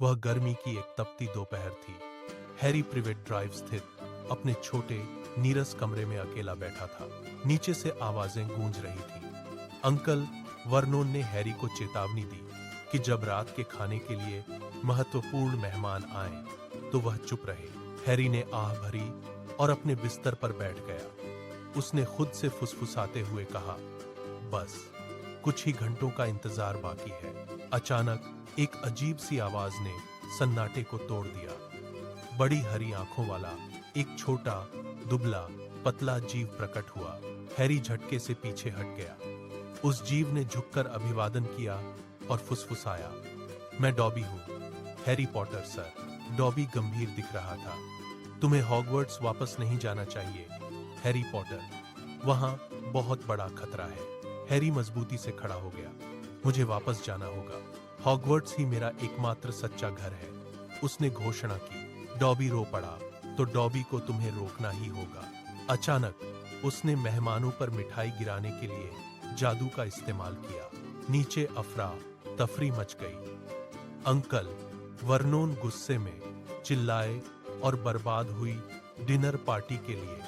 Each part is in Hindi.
वह गर्मी की एक तपती दोपहर थी। हैरी प्रिवेट ड्राइव स्थित अपने छोटे नीरस कमरे में अकेला बैठा था। नीचे से आवाजें गूंज रही थी। अंकल वर्नोन ने हैरी को चेतावनी दी कि जब रात के खाने के लिए महत्वपूर्ण मेहमान आए तो वह चुप रहे। हैरी ने आह भरी और अपने बिस्तर पर बैठ गया। उसने खुद से फुसफुसाते हुए कहा, बस कुछ ही घंटों का इंतजार बाकी है। अचानक एक अजीब सी आवाज ने सन्नाटे को तोड़ दिया। बड़ी हरी आंखों वाला एक छोटा दुबला पतला जीव प्रकट हुआ। हैरी झटके से पीछे हट गया। उस जीव ने झुककर अभिवादन किया और फुसफुसाया, मैं डॉबी हूं, हैरी पॉटर सर। डॉबी गंभीर दिख रहा था। तुम्हें हॉगवर्ट्स वापस नहीं जाना चाहिए, हैरी पॉटर। वहां बहुत बड़ा खतरा है। हैरी मजबूती से खड़ा हो गया। मुझे वापस जाना होगा। हॉगवर्ट्स ही मेरा एकमात्र सच्चा घर है, उसने घोषणा की। डॉबी रो पड़ा, तो डॉबी को तुम्हें रोकना ही होगा। अचानक उसने मेहमानों पर मिठाई गिराने के लिए जादू का इस्तेमाल किया। नीचे अफरा तफरी मच गई। अंकल वर्नोन गुस्से में चिल्लाए और बर्बाद हुई डिनर पार्टी के लिए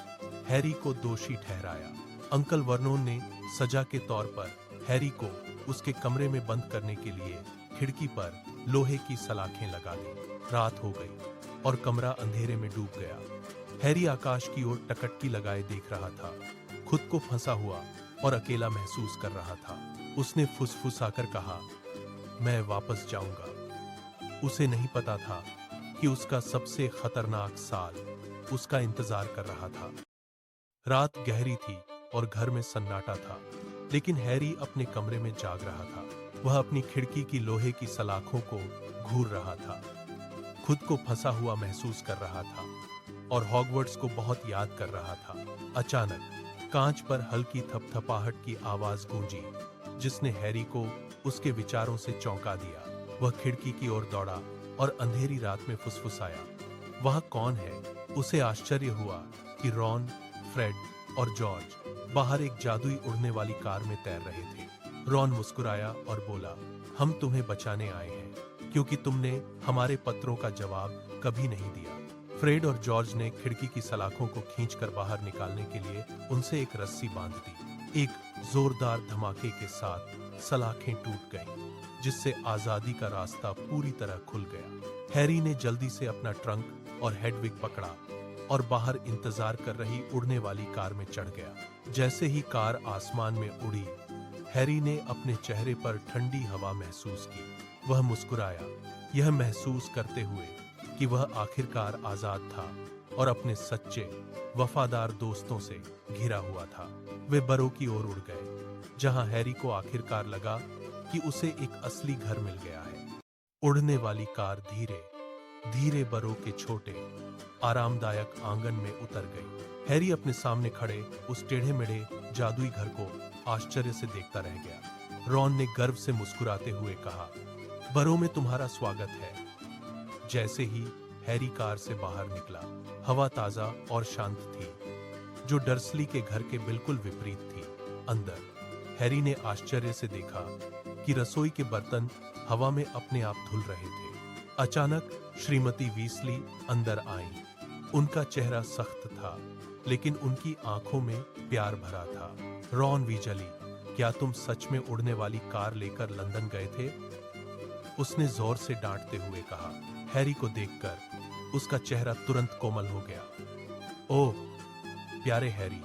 हैरी को दोषी ठहराया। अंकल वर्नोन ने सजा के तौर पर हैरी को उसके कमरे में बंद करने के लिए खिड़की पर लोहे की सलाखें लगा दी। रात हो गई और कमरा अंधेरे में डूब गया। हैरी आकाश की ओर टकटकी लगाए देख रहा था। खुद को फंसा हुआ और अकेला महसूस कर रहा था। उसने फुसफुसाकर कहा, मैं वापस जाऊंगा। उसे नहीं पता था कि उसका सबसे खतरनाक साल उसका इंतजार कर रहा था। रात गहरी थी और घर में सन्नाटा था, लेकिन हैरी अपने कमरे में जाग रहा था। वह अपनी खिड़की की लोहे की सलाखों को घूर रहा था, खुद को फंसा हुआ महसूस कर रहा था और हॉगवर्ट्स को बहुत याद कर रहा था। अचानक कांच पर हल्की थपथपाहट की आवाज गूंजी, जिसने हैरी को उसके विचारों से चौंका दिया। वह खिड़की की ओर दौड़ा और अंधेरी रात में फुसफुसाया, वह कौन है? उसे आश्चर्य हुआ कि रॉन, फ्रेड और जॉर्ज बाहर एक जादुई उड़ने वाली कार में तैर रहे थे। रॉन मुस्कुराया और बोला, हम तुम्हें बचाने आए हैं, क्योंकि तुमने हमारे पत्रों का जवाब कभी नहीं दिया। फ्रेड और जॉर्ज ने खिड़की की सलाखों को खींचकर बाहर निकालने के लिए उनसे एक रस्सी बांध दी। एक जोरदार धमाके के साथ सलाखें टूट गईं, जिससे आजादी का रास्ता पूरी तरह खुल गया। हैरी ने जल्दी से अपना ट्रंक और हेडविग पकड़ा और बाहर इंतजार कर रही उड़ने वाली कार में चढ़ गया। जैसे ही कार आसमान में उड़ी, हैरी ने अपने चेहरे पर ठंडी हवा महसूस की। वह मुस्कुराया, यह महसूस करते हुए कि वह आखिरकार आजाद था और अपने सच्चे वफादार दोस्तों से घिरा हुआ था। वे बरो की ओर उड़ गए, जहां हैरी को आखिरकार लगा कि उसे एक असली घर मिल गया है। उड़ने वाली कार धीरे धीरे बरो के छोटे आरामदायक आंगन में उतर गई। हैरी अपने सामने खड़े उस टेढ़े मेढ़े जादुई घर को आश्चर्य से देखता रह गया। रॉन ने गर्व से मुस्कुराते हुए कहा, बरो में तुम्हारा स्वागत है। जैसे ही हैरी कार से बाहर निकला, हवा ताजा और शांत थी, जो डर्सली के घर के बिल्कुल विपरीत थी। अंदर हैरी ने आश्चर्य से देखा कि रसोई के बर्तन हवा में अपने आप धुल रहे थे। अचानक श्रीमती वीसली अंदर आईं। उनका चेहरा सख्त था, लेकिन उनकी आंखों में प्यार भरा था। रॉन वीजली, क्या तुम सच में उड़ने वाली कार लेकर लंदन गए थे? उसने जोर से डांटते हुए कहा। हैरी को देखकर उसका चेहरा तुरंत कोमल हो गया। ओह प्यारे हैरी,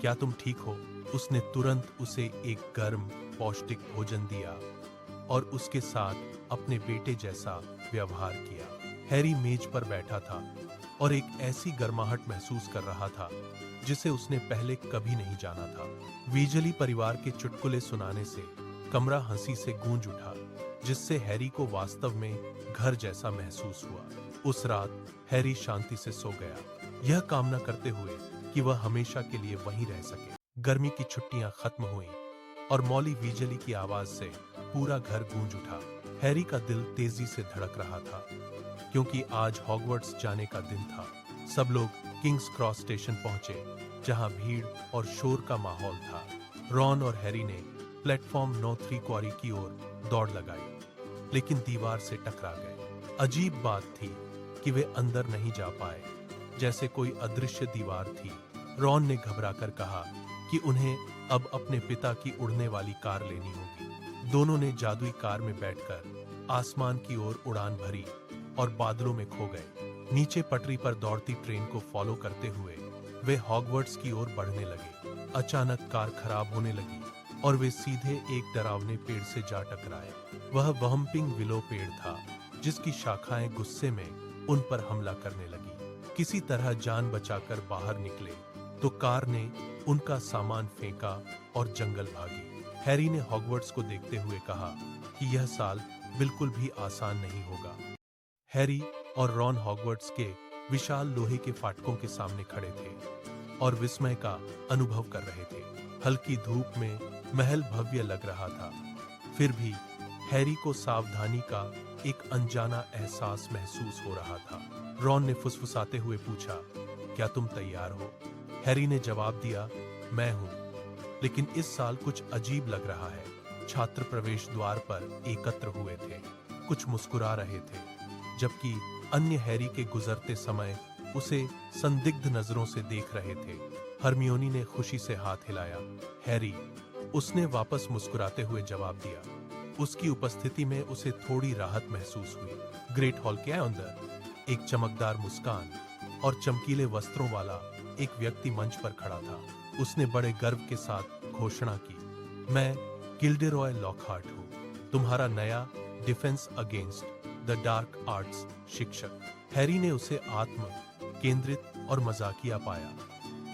क्या तुम ठीक हो? उसने तुरंत उसे एक गर्म पौष्टिक भोजन दिया और उसके साथ अपने बेटे जैसा व्यवहार किया। हैरी मेज पर बैठा था और एक ऐसी गर्माहट महसूस कर रहा था जिसे उसने पहले कभी नहीं जाना था। वीजली परिवार के चुटकुले सुनाने से कमरा हंसी से गूंज उठा, जिससे हैरी को वास्तव में घर जैसा महसूस हुआ। उस रात हैरी शांति से सो गया, यह कामना करते हुए कि वह हमेशा के लिए वहीं रह सके। गर्मी की छुट्टियां खत्म हुईं और मॉली वीजली की आवाज से पूरा घर गूंज उठा। हैरी का दिल तेजी से धड़क रहा था, क्योंकि आज हॉगवर्ट्स जाने का दिन था। सब लोग किंग्स क्रॉस स्टेशन पहुंचे, जहां भीड़ और शोर का माहौल था। रॉन और हैरी ने प्लेटफॉर्म 9 3 क्वारी की ओर दौड़ लगाई, लेकिन दीवार से टकरा गए। अजीब बात थी कि वे अंदर नहीं जा पाए, जैसे कोई अदृश्य दीवार थी। रॉन ने घबराकर कहा कि उन्हें अब अपने पिता की उड़ने वाली कार लेनी होगी। दोनों ने जादुई कार में बैठकर आसमान की ओर उड़ान भरी और बादलों में खो गए। नीचे पटरी पर दौड़ती ट्रेन को फॉलो करते हुए वे हॉगवर्ट्स की ओर बढ़ने लगे। अचानक कार खराब होने लगी और वे सीधे एक डरावने पेड़ से जा टकराए। वह वहम्पिंग विलो पेड़ था, जिसकी शाखाएं गुस्से में उन पर हमला करने लगी। किसी तरह जान बचाकर बाहर निकले तो कार ने उनका सामान फेंका और जंगल भागी। हैरी ने हॉगवर्ट्स को देखते हुए कहा कि यह साल बिल्कुल भी आसान नहीं होगा। हैरी और रॉन हॉगवर्ट्स के विशाल लोहे के फाटकों के सामने खड़े थे और विस्मय का अनुभव कर रहे थे। हल्की धूप में महल भव्य लग रहा था, फिर भी हैरी को सावधानी का एक अनजाना एहसास महसूस हो रहा था। रॉन ने फुसफुसाते हुए पूछा, क्या तुम तैयार हो? हैरी ने जवाब दिया, मैं हूं, लेकिन इस साल कुछ अजीब लग रहा है। छात्र प्रवेश द्वार पर एकत्र हुए थे, कुछ मुस्कुरा रहे थे, जबकि अन्य हैरी के गुजरते समय उसे संदिग्ध नजरों से देख रहे थे। हरमियोनी ने खुशी से हाथ हिलाया। हैरी, उसने वापस मुस्कुराते हुए जवाब दिया। उसकी उपस्थिति में उसे थोड़ी राहत महसूस हुई। ग्रेट हॉल के अंदर एक चमकदार मुस्कान और चमकीले वस्त्रों वाला एक व्यक्ति मंच पर खड़ा था। उसने बड़े गर्व के साथ घोषणा की, मैं गिल्डेरॉय लॉकहार्ट हूँ, तुम्हारा नया defence against the dark arts शिक्षक। हैरी ने उसे आत्म केंद्रित और मजाकिया पाया,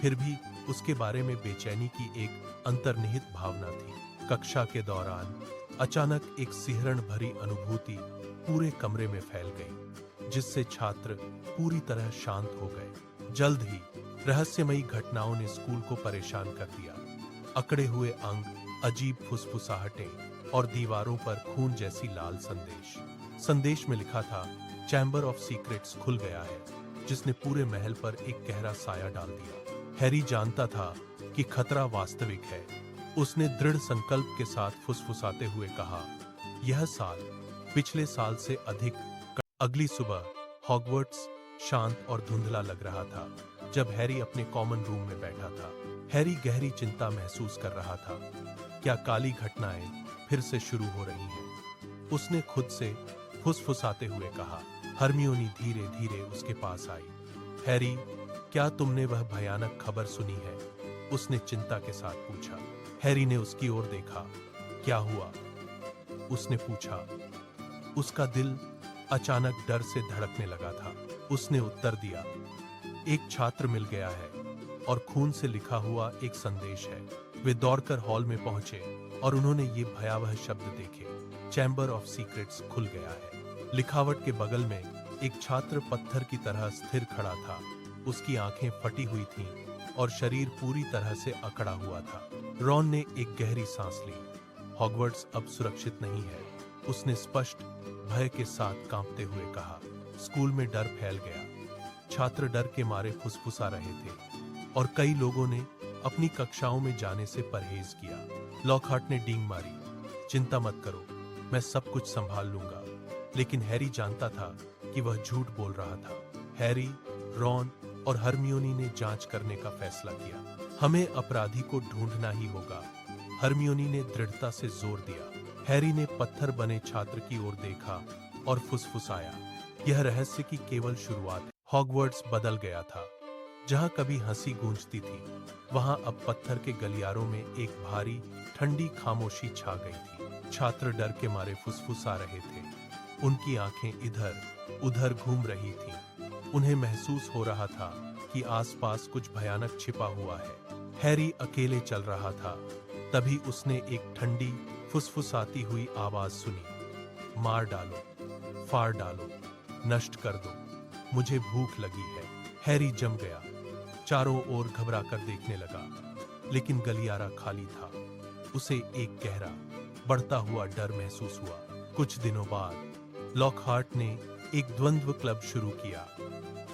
फिर भी उसके बारे में बेचैनी की एक अंतर्निहित भावना थी। कक्षा के दौरान अचानक एक सिहरण भरी अनुभूति पूरे कमरे में फैल गई, जिससे छात्र पूरी तरह शांत हो गए। जल्द ही रहस्यमयी घटनाओं ने स्कूल को परेशान कर दिया। अकड़े हुए अंग, अजीब फुसफुसाहटें और दीवारों पर खून जैसी लाल संदेश में लिखा था, चैम्बर ऑफ सीक्रेट्स खुल गया है, जिसने पूरे महल पर एक गहरा साया डाल दिया। हैरी जानता था कि खतरा वास्तविक है। उसने दृढ़ संकल्प के साथ फुसफुसाते हुए कहा, यह साल पिछले साल से अधिक। अगली सुबह हॉगवर्ट्स शांत और धुंधला लग रहा था जब हैरी अपने कॉमन रूम में बैठा था। हैरी गहरी चिंता महसूस कर रहा था। क्या काली घटनाएं फिर से शुरू हो रही हैं? उसने खुद से फुसफुसाते हुए कहा। हरमियोनी धीरे धीरे उसके पास आई। हैरी, क्या तुमने वह भयानक खबर सुनी है? उसने चिंता के साथ पूछा। हैरी ने उसकी ओर देखा। क्या हुआ? उसने पूछा। उसका दिल अचानक डर से धड़कने लगा था। उसने उत्तर दिया, एक छात्र मिल गया है और खून से लिखा हुआ एक संदेश है। वे दौड़कर हॉल में पहुंचे और उन्होंने ये भयावह शब्द देखे, चैम्बर ऑफ सीक्रेट्स खुल गया है। लिखावट के बगल में एक छात्र पत्थर की तरह स्थिर खड़ा था। उसकी आंखें फटी हुई थीं और शरीर पूरी तरह से अकड़ा हुआ था। रॉन ने एक गहरी सांस ली। हॉगवर्ट्स अब सुरक्षित नहीं है, उसने स्पष्ट भय के साथ कांपते हुए कहा। स्कूल में डर फैल गया। छात्र डर के मारे फुसफुसा रहे थे और कई लोगों ने अपनी कक्षाओं में जाने से परहेज किया। लॉकहार्ट ने डींग मारी, चिंता मत करो, मैं सब कुछ संभाल लूंगा। लेकिन हैरी जानता था कि वह झूठ बोल रहा था। हैरी, रॉन और हरमियोनी ने जांच करने का फैसला किया। हमें अपराधी को ढूंढना ही होगा, हरमियोनी ने दृढ़ता से जोर दिया। हैरी ने पत्थर बने छात्र की ओर देखा और फुसफुसाया, यह रहस्य की केवल शुरुआत है। हॉगवर्ट्स बदल गया था। जहां कभी हंसी गूंजती थी, वहां अब पत्थर के गलियारों में एक भारी ठंडी खामोशी छा गई थी। छात्र डर के मारे फुसफुसा रहे थे। उनकी आंखें इधर उधर घूम रही थीं। उन्हें महसूस हो रहा था कि आसपास कुछ भयानक छिपा हुआ है। हैरी अकेले चल रहा था। तभी उसने एक ठंडी फुसफुसाती हुई आवाज सुनी, मार डालो, फाड़ डालो, नष्ट कर दो, मुझे भूख लगी है। हैरी जम गया, चारों ओर घबराकर देखने लगा, लेकिन गलियारा खाली था। उसे एक गहरा बढ़ता हुआ डर महसूस हुआ। कुछ दिनों बाद लॉकहार्ट ने एक द्वंद्व क्लब शुरू किया।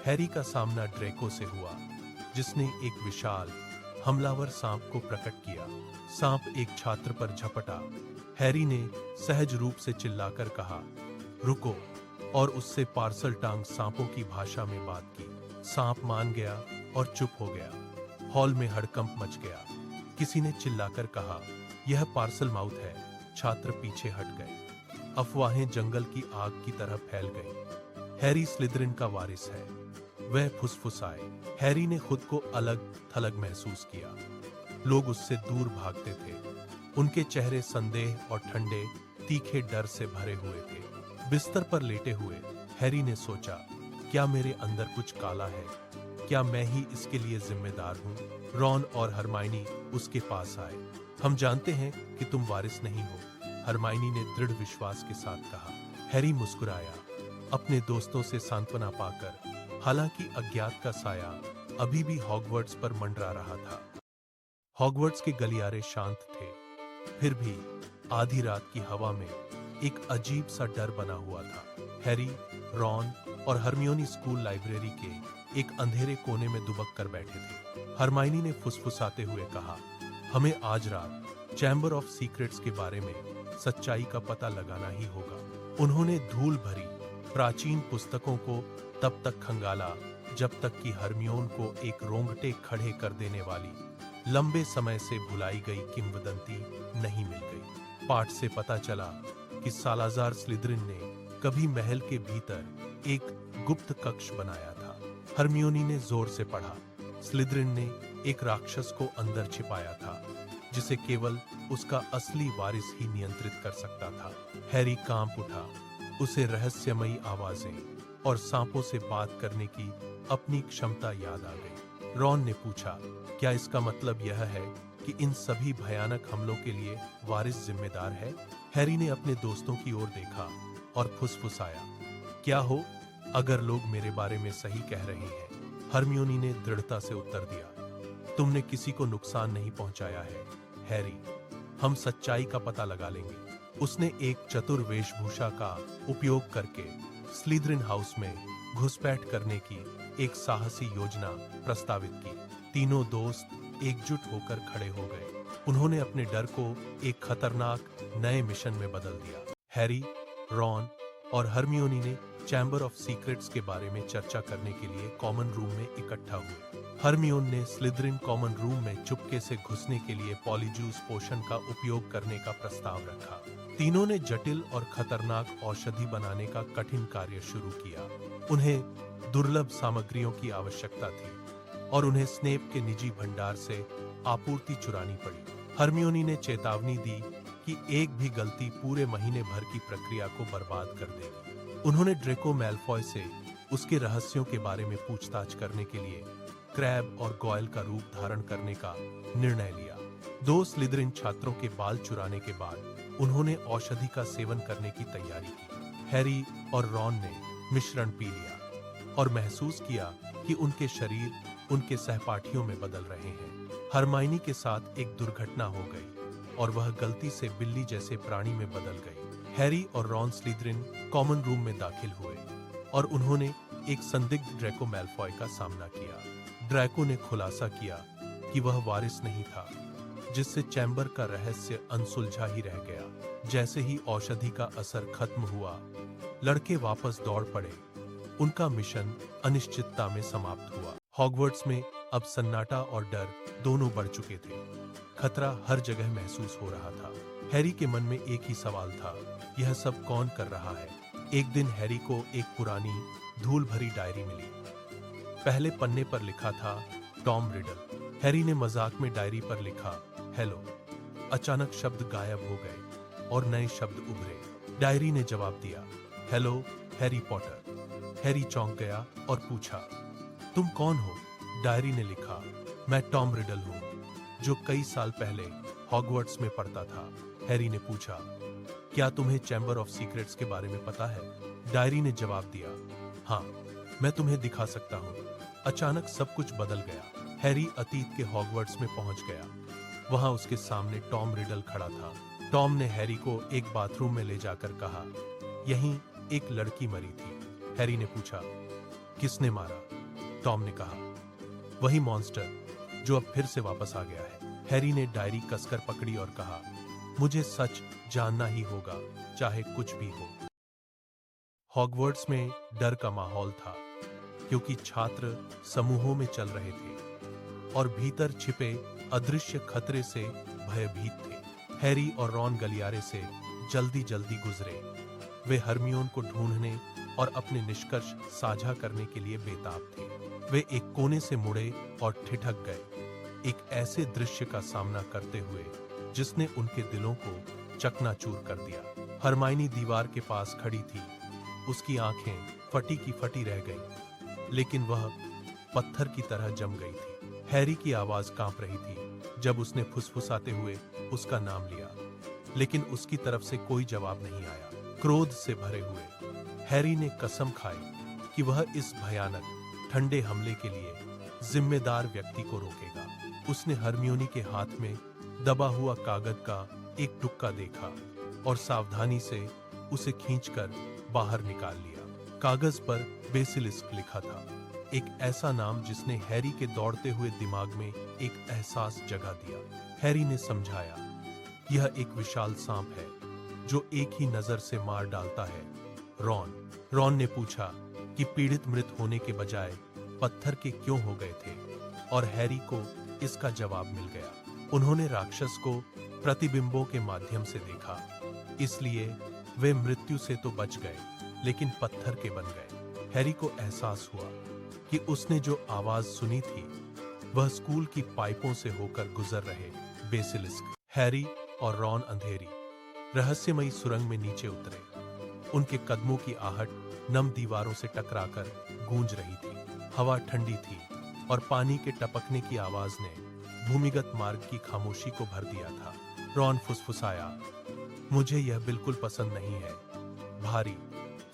हैरी का सामना ड्रेको से हुआ, जिसने एक विशाल हमलावर सांप को प्रकट किया। सांप एक छात्र पर झपटा। हैरी ने सहज रूप से चिल्लाकर कहा, रुको, और उससे पार्सल टांग सांपों की भाषा में बात की। सांप मान गया और चुप हो गया। हॉल में हड़कंप मच गया। किसी ने चिल्लाकर कहा, यह पार्सल माउथ है। छात्र पीछे हट गए। अफवाहें जंगल की आग की तरह फैल गईं। हैरी स्लिदरिन का वारिस है। वह फुसफुसाए। हैरी ने खुद को अलग थलग महसूस किया। लोग उससे दूर भागते थे। उनके चेहरे संदेह और ठंडे तीखे डर से भरे हुए थे। बिस्तर पर लेटे हुए हैरी ने सोचा, क्या मेरे अंदर कुछ काला है? क्या मैं ही इसके लिए जिम्मेदार हूँ? रॉन और हरमाइनी उसके पास आए। हम जानते हैं कि तुम वारिस नहीं हो, हरमाइनी ने दृढ़ विश्वास के साथ कहा। हैरी मुस्कुराया, अपने दोस्तों से सांत्वना पाकर। हालांकि अज्ञात का साया अभी भी हॉगवर्ट्स पर मंडरा रहा था। हॉगवर्ट्स के गलियारे शांत थे, फिर भी आधी रात की हवा में एक अजीब सा डर बना हुआ था। हैरी, रॉन और हरमियोनी स्कूल लाइब्रेरी के एक अंधेरे कोने में दुबक कर बैठे थे। हरमाइनी ने फुसफुसाते हुए कहा, हमें आज रात चैम्बर ऑफ सीक्रेट्स के बारे में सच्चाई का पता लगाना ही होगा। उन्होंने धूल भरी प्राचीन पुस्तकों को तब तक खंगाला जब तक कि हरमियोन को एक रोंगटे खड़े कर देने वाली लंबे समय से भुलाई गई किंवदंती नहीं मिल गई। पाठ से पता चला कि सालाज़ार स्लिदरिन ने कभी महल के भीतर एक गुप्त कक्ष बनाया था। हरमियोनी ने जोर से पढ़ा। स्लिदरिन ने एक राक्षस को अंदर छिपाया था, जिसे केवल उसका असली वारिस ही नियंत्रित कर सकता था। हैरी कांप उठा। उसे रहस्यमयी आवाजें और सांपों से बात करने की अपनी क्षमता याद आ गई। रॉन ने पूछा, क्या इसका मतलब यह है कि इन सभी भयानक हमलों के लिए वारिस जिम्मेदार है? हैरी ने अपने दोस्तों की ओर देखा और फुसफुसाया, क्या हो अगर लोग मेरे बारे में सही कह रहे हैं? हरमियोनी ने दृढ़ता से उत्तर दिया, तुमने किसी को नुकसान नहीं पहुंचाया है हैरी। हम सच्चाई का पता लगा लेंगे। उसने एक चतुर वेशभूषा का उपयोग करके स्लिदरिन हाउस में घुसपैठ करने की एक साहसी योजना प्रस्तावित की। तीनों दोस्त एकजुट होकर खड़े हो गए। उन्होंने अपने डर को एक खतरनाक नए मिशन में बदल दिया। हैरी, रॉन और हरमियोनी ने चैम्बर ऑफ सीक्रेट्स के बारे में चर्चा करने के लिए कॉमन रूम में इकट्ठा हुए। हरमियोन ने स्लिदरिन कॉमन रूम में चुपके से घुसने के लिए पॉलीजूस पोशन का उपयोग करने का प्रस्ताव रखा। तीनों ने जटिल और खतरनाक औषधि बनाने का कठिन कार्य शुरू किया। उन्हें दुर्लभ सामग्रियों की आवश्यकता थी और उन्हें स्नेप के निजी भंडार से आपूर्ति चुरानी पड़ी। हरमियोनी ने चेतावनी दी कि एक भी गलती पूरे महीने भर की प्रक्रिया को बर्बाद कर देगी। उन्होंने ड्रेको मैलफॉय से उसके रहस्यों के बारे में पूछताछ करने के लिए क्रैब और गॉयल का रूप धारण करने का निर्णय लिया। दो स्लिदरिन छात्रों के बाल चुराने के बाद उन्होंने औषधि का सेवन करने की तैयारी की। हैरी और रॉन ने मिश्रण पी लिया और महसूस किया कि उनके शरीर उनके सहपाठियों में बदल रहे हैं। हरमाइनी के साथ एक दुर्घटना हो गई और वह गलती से बिल्ली जैसे प्राणी में बदल गई। हैरी और रॉन स्लिदरिन कॉमन रूम में दाखिल हुए और उन्होंने एक संदिग्ध ड्रैको मैलफॉय का सामना किया। ड्रैको ने खुलासा किया कि वह वारिस नहीं था, जिससे चैम्बर का रहस्य अनसुलझा ही रह गया। जैसे ही औषधि का असर खत्म हुआ, लड़के वापस दौड़ पड़े। उनका मिशन अनिश्चितता में समाप्त हुआ। हॉगवर्ट्स में अब सन्नाटा और डर दोनों बढ़ चुके थे। खतरा हर जगह महसूस हो रहा था। हैरी के मन में एक ही सवाल था, यह सब कौन कर रहा है? एक दिन हैरी को एक पुरानी धूल भरी डायरी मिली। पहले पन्ने पर लिखा था टॉम रिडल। हैरी ने मजाक में डायरी पर लिखा, हेलो। अचानक शब्द गायब हो गए और नए शब्द उभरे। डायरी ने जवाब दिया, हेलो हैरी पॉटर। हैरी चौंक गया और पूछा, तुम कौन हो? डायरी ने लिखा, मैं टॉम रिडल हूँ, जो कई साल पहले हॉगवर्ट्स में पढ़ता था। हैरी ने पूछा, क्या तुम्हें चैम्बर ऑफ सीक्रेट्स के बारे में पता है? डायरी ने जवाब दिया, हाँ, मैं तुम्हें दिखा सकता हूँ। अचानक सब कुछ बदल गया। हैरी अतीत के हॉगवर्ट्स में पहुंच गया। वहां उसके सामने टॉम रिडल खड़ा था। टॉम ने हैरी को एक बाथरूम में ले जाकर कहा, यहीं एक लड़की मरी थी। हैरी ने पूछा, किसने मारा? टॉम ने कहा, वही मॉन्स्टर जो अब फिर से वापस आ गया है। हैरी ने डायरी कसकर पकड़ी और कहा, मुझे सच जानना ही होगा, चाहे कुछ भी हो। हॉगवर्ट्स में डर का माहौल था, क्योंकि छात्र समूहों में चल रहे थे और भीतर छिपे अदृश्य खतरे से भयभीत थे। हैरी और रॉन गलियारे से जल्दी जल्दी गुजरे। वे हरमियोन को ढूंढने और अपने निष्कर्ष साझा करने के लिए बेताब थे। वे एक कोने से मुड़े और ठिठक गए, एक ऐसे दृश्य का सामना करते हुए जिसने उनके दिलों को चकनाचूर कर दिया। हरमाइनी दीवार के पास खड़ी थी, उसकी आंखें फटी की फटी रह गईं, लेकिन वह पत्थर की तरह जम गई थी। हैरी की आवाज कांप रही थी जब उसने फुसफुसाते हुए उसका नाम लिया, लेकिन उसकी तरफ से कोई जवाब नहीं आया। क्रोध से भरे हुए हैरी ने कसम खाई कि वह इस भयानक ठंडे हमले के लिए जिम्मेदार व्यक्ति को रोकेगा। उसने हरमियोनी के हाथ में दबा हुआ कागज का एक टुकड़ा देखा और सावधानी से उसे खींचकर बाहर निकाल लिया। कागज पर बेसिलिस्क लिखा था, एक ऐसा नाम जिसने हैरी के दौड़ते हुए दिमाग में एक एहसास जगा दिया। हैरी ने समझाया, यह एक विशाल सांप है जो एक ही नजर से मार डालता है। रॉन ने पूछा कि पीड़ित मृत होने के बजाय पत्थर के क्यों हो गए थे, और हैरी को इसका जवाब मिल गया। उन्होंने राक्षस को प्रतिबिंबों के माध्यम से देखा, इसलिए वे मृत्यु से तो बच गए, लेकिन पत्थर के बन गए। हैरी को एहसास हुआ कि उसने जो आवाज सुनी थी वह स्कूल की पाइपों से होकर गुजर रहे बेसिलिस्क। हैरी और रॉन अंधेरी रहस्यमयी सुरंग में नीचे उतरे। उनके कदमों की आहट नम दीवारों से टकराकर गूंज रही थी। हवा ठंडी थी और पानी के टपकने की आवाज ने भूमिगत मार्ग की खामोशी को भर दिया था। रॉन फुसफुसाया, मुझे यह बिल्कुल पसंद नहीं है। भारी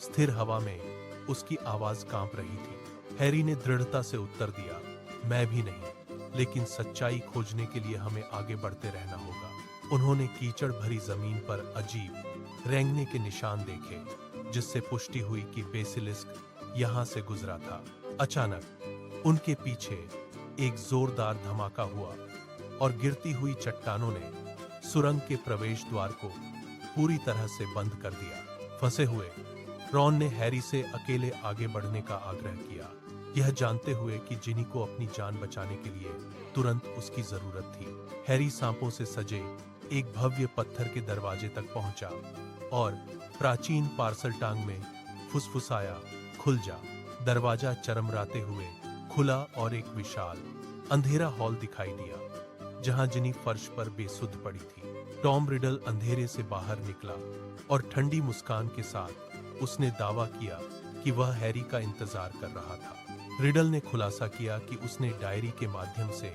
स्थिर हवा में उसकी आवाज कांप रही थी। हैरी ने दृढ़ता से उत्तर दिया, मैं भी नहीं, लेकिन सच्चाई खोजने के लिए हमें आगे बढ़ते रहना होगा। उन्होंने कीचड़ भरी जमीन पर अजीब रेंगने के निशान देखे, जिससे पुष्टि हुई कि बेसिलिस्क यहां से गुजरा था। अचानक उनके पीछे एक जोरदार धमाका हुआ और गिरती हुई चट्टानों ने सुरंग के प्रवेश द्वार को पूरी तरह से बंद कर दिया। फंसे हुए रॉन ने हैरी से अकेले आगे बढ़ने का आग्रह किया, यह जानते हुए कि जिनी को अपनी जान बचाने के लिए तुरंत उसकी जरूरत थी। हैरी सांपों से सजे एक भव्य पत्थर के दरवाजे तक पहुंचा और प्राचीन पार्सल टांग में फुसफुसाया, खुल जा। दरवाजा चरमराते हुए खुला और एक विशाल अंधेरा हॉल दिखाई दिया, जहां जिनी फर्श पर बेसुध पड़ी थी। टॉम रिडल अंधेरे से बाहर निकला और ठंडी मुस्कान के साथ उसने दावा किया कि वह हैरी का इंतजार कर रहा था। रिडल ने खुलासा किया कि उसने डायरी के माध्यम से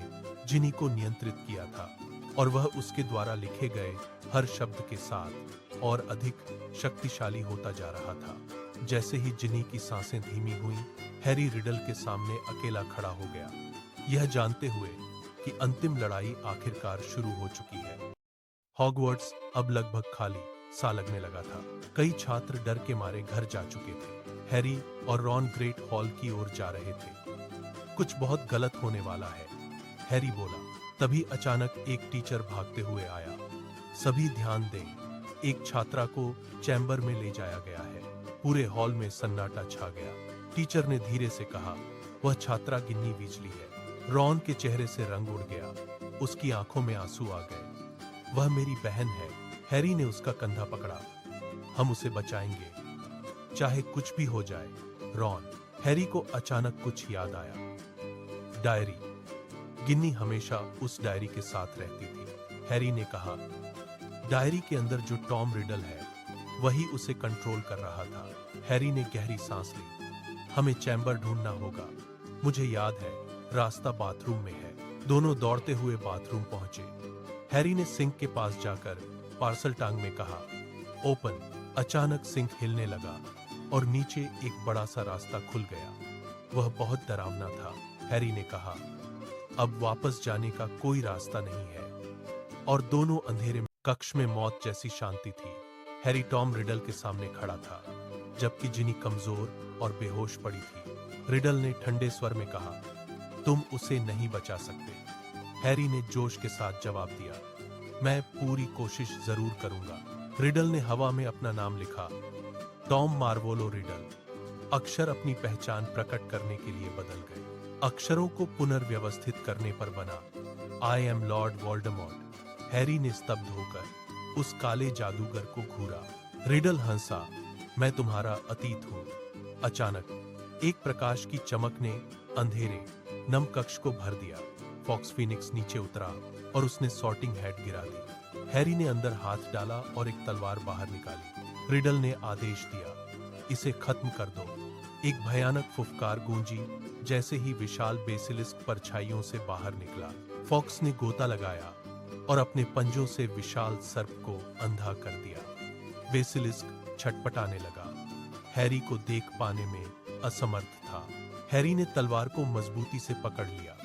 जिनी को नियंत्रित किया था और वह उसके द्वारा लिखे गए हर शब्द के साथ और अधिक शक्तिशाली होता जा रहा था। जैसे ही जिनी की सांसें धीमी हुईं, हैरी रिडल के सामने अकेला खड़ा हो गया, यह जानते हुए कि अंतिम लड़ाई आखिरकार शुरू हो चुकी है। हॉगवर्ट्स अब लगभग खाली सा लगने लगा था। कई छात्र डर के मारे घर जा चुके थे। हैरी और रॉन ग्रेट हॉल की ओर जा रहे थे। कुछ बहुत गलत होने वाला है, हैरी बोला। तभी अचानक एक टीचर भागते हुए आया। सभी ध्यान दें, एक छात्रा को चैम्बर में ले जाया गया है। पूरे हॉल में सन्नाटा छा गया। टीचर ने धीरे से कहा, वह छात्रा गिन्नी वीजली है। रॉन के चेहरे से रंग उड़ गया, उसकी आंखों में आंसू आ गए। वह मेरी बहन है। हैरी ने उसका कंधा पकड़ा। हम उसे बचाएंगे, चाहे कुछ भी हो जाए। रॉन। हैरी को अचानक कुछ याद आया। डायरी। गिन्नी हमेशा उस डायरी के साथ रहती थी। हैरी ने कहा, डायरी के अंदर जो टॉम रिडल है वही उसे कंट्रोल कर रहा था। हैरी ने गहरी सांस ली। हमें चैम्बर ढूंढना होगा। मुझे याद है, रास्ता बाथरूम में है। दोनों दौड़ते हुए बाथरूम पहुंचे। हैरी ने सिंक के पास जाकर पार्सल टांग में कहा, ओपन। अचानक सिंक हिलने लगा और नीचे एक बड़ा सा रास्ता खुल गया। वह बहुत डरावना था। हैरी ने कहा, अब वापस जाने का कोई रास्ता नहीं है। और दोनों अंधेरे में कक्ष में मौत जैसी शांति थी। हैरी टॉम रिडल के सामने खड़ा था, जबकि जिनी कमजोर और बेहोश पड़ी थी। रिडल ने ठंडे स्वर में कहा, तुम उसे नहीं बचा सकते। हैरी ने जोश के साथ जवाब दिया, मैं पूरी कोशिश जरूर करूंगा। रिडल ने हवा में अपना नाम लिखा टॉम मार्वोलो रिडल। अक्षर अपनी पहचान प्रकट करने के लिए बदल गए। अक्षरों को पुनर्व्यवस्थित करने पर बना I am Lord Voldemort. Harry ने स्तब्ध होकर उस काले जादूगर को घूरा। रिडल हंसा, मैं तुम्हारा अतीत हूं। अचानक एक प्रकाश की चमक ने अंधेरे नम कक्ष को भर दिया। फॉक्स फीनिक्स नीचे उतरा और उसने सॉर्टिंग हैट गिरा दी। हैरी ने अंदर हाथ डाला और एक तलवार बाहर निकाली। रिडल ने आदेश दिया, इसे खत्म कर दो। एक भयानक फुफकार गूंजी जैसे ही विशाल बेसिलिस्क परछाइयों से बाहर निकला। फॉक्स ने गोता लगाया और अपने पंजों से विशाल सर्प को अंधा कर दिया। बेसिलिस्क छटपटाने लगा, हैरी को देख पाने में असमर्थ था। हैरी ने तलवार को मजबूती से पकड़ लिया।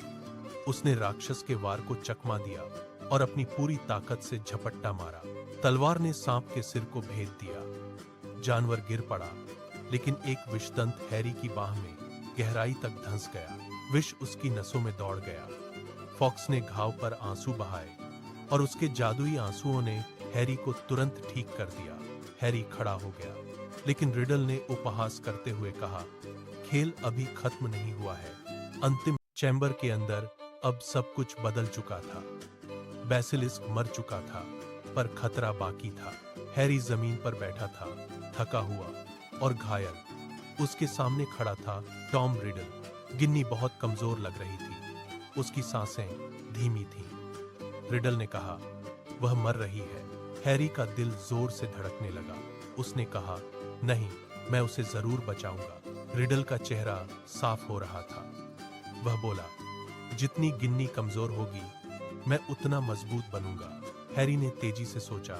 उसने राक्षस के वार को चकमा दिया और अपनी पूरी ताकत से झपट्टा मारा। तलवार ने सांप के सिर को भेद दिया। जानवर गिर पड़ा, लेकिन एक विषदंत हैरी की बाह में गहराई तक धंस गया। विष उसकी नसों में दौड़ गया। फॉक्स ने घाव पर आंसू बहाए और उसके जादुई आंसुओं ने हैरी को तुरंत ठीक कर दिया। हैरी खड़ा हो गया, लेकिन रिडल ने उपहास करते हुए कहा, खेल अभी खत्म नहीं हुआ है। अंतिम चैम्बर के अंदर अब सब कुछ बदल चुका था। बेसिलिस्क मर चुका था, पर खतरा बाकी था। हैरी जमीन पर बैठा था, थका हुआ और घायल। उसके सामने खड़ा था टॉम रिडल। गिन्नी बहुत कमजोर लग रही थी, उसकी सांसें धीमी थीं। रिडल ने कहा, वह मर रही है। हैरी का दिल जोर से धड़कने लगा। उसने कहा, नहीं, मैं उसे जरूर बचाऊंगा। रिडल का चेहरा साफ हो रहा था। वह बोला, जितनी गिन्नी कमजोर होगी, मैं उतना मजबूत बनूंगा। हैरी ने तेजी से सोचा,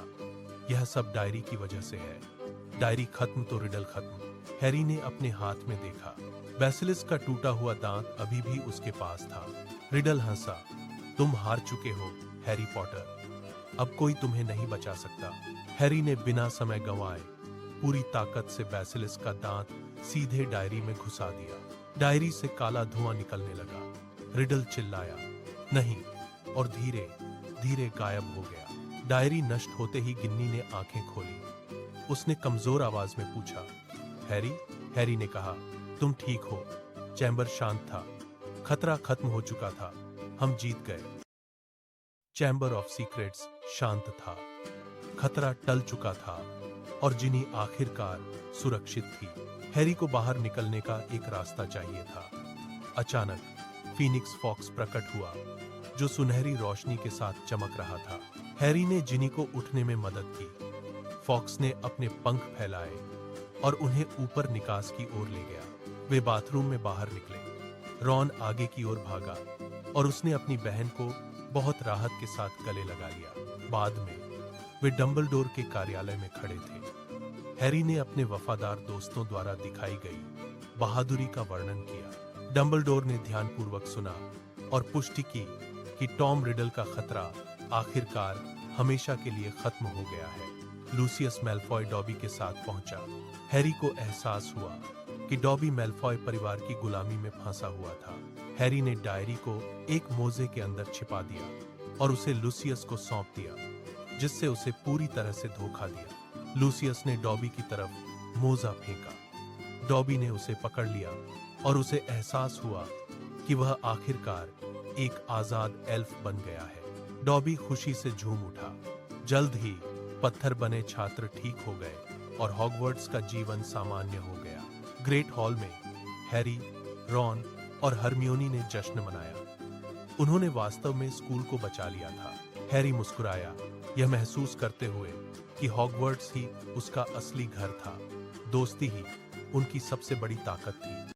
यह सब डायरी की वजह से है। डायरी खत्म तो रिडल खत्म। हैरी ने अपने हाथ में देखा, बेसिलिस्क का टूटा हुआ दांत अभी भी उसके पास था। रिडल हंसा, तुम हार चुके हो हैरी पॉटर, अब कोई तुम्हें नहीं बचा सकता। हैरी ने बिना समय गंवाए पूरी ताकत से बेसिलिस्क का दांत सीधे डायरी में घुसा दिया। डायरी से काला धुआं निकलने लगा। रिडल चिल्लाया, नहीं, और धीरे धीरे गायब हो गया। डायरी नष्ट होते ही गिन्नी ने आंखें खोली। उसने कमजोर आवाज में पूछा, हैरी? हैरी ने कहा, तुम ठीक हो? चैम्बर शांत था, खतरा खत्म हो चुका था, हम जीत गए। चैम्बर ऑफ सीक्रेट्स शांत था, खतरा टल चुका था और जिनी आखिरकार सुरक्षित थी। हैरी को बाहर निकलने का एक रास्ता चाहिए था। अचानक फीनिक्स फॉक्स प्रकट हुआ, जो सुनहरी रोशनी के साथ चमक रहा था। हैरी ने जिनी को उठने में मदद की। फॉक्स ने अपने पंख फैलाए और उन्हें ऊपर निकास की ओर ले गया। वे बाथरूम में बाहर निकले। रॉन आगे की ओर भागा और उसने अपनी बहन को बहुत राहत के साथ गले लगा लिया। बाद में वे डंबलडोर के कार्यालय में खड़े थे। हैरी ने अपने वफादार दोस्तों द्वारा दिखाई गई बहादुरी का वर्णन किया। डंबलडोर ने ध्यानपूर्वक सुना और पुष्टि की कि टॉम रिडल का खतरा आखिरकार हमेशा के लिए खत्म हो गया है। लूसियस मैल्फॉय डॉबी के साथ पहुंचा। हैरी को एहसास हुआ कि डॉबी मैल्फॉय परिवार की गुलामी में फंसा हुआ था। हैरी ने डायरी को एक मोजे के अंदर छिपा दिया और उसे लूसियस को सौंप दिया, जिससे उसे पूरी तरह से धोखा दिया। लूसियस ने डॉबी की तरफ मोजा फेंका। डॉबी ने उसे पकड़ लिया और उसे एहसास हुआ कि वह आखिरकार एक आजाद एल्फ बन गया है। डॉबी खुशी से झूम उठा। जल्द ही पत्थर बने छात्र ठीक हो गए और हॉगवर्ट्स का जीवन सामान्य हो गया। ग्रेट हॉल में हैरी, रॉन और हरमियोनी ने जश्न मनाया। उन्होंने वास्तव में स्कूल को बचा लिया था। हैरी मुस्कुराया, यह महसूस करते हुए कि हॉगवर्ट्स ही उसका असली घर था। दोस्ती ही उनकी सबसे बड़ी ताकत थी।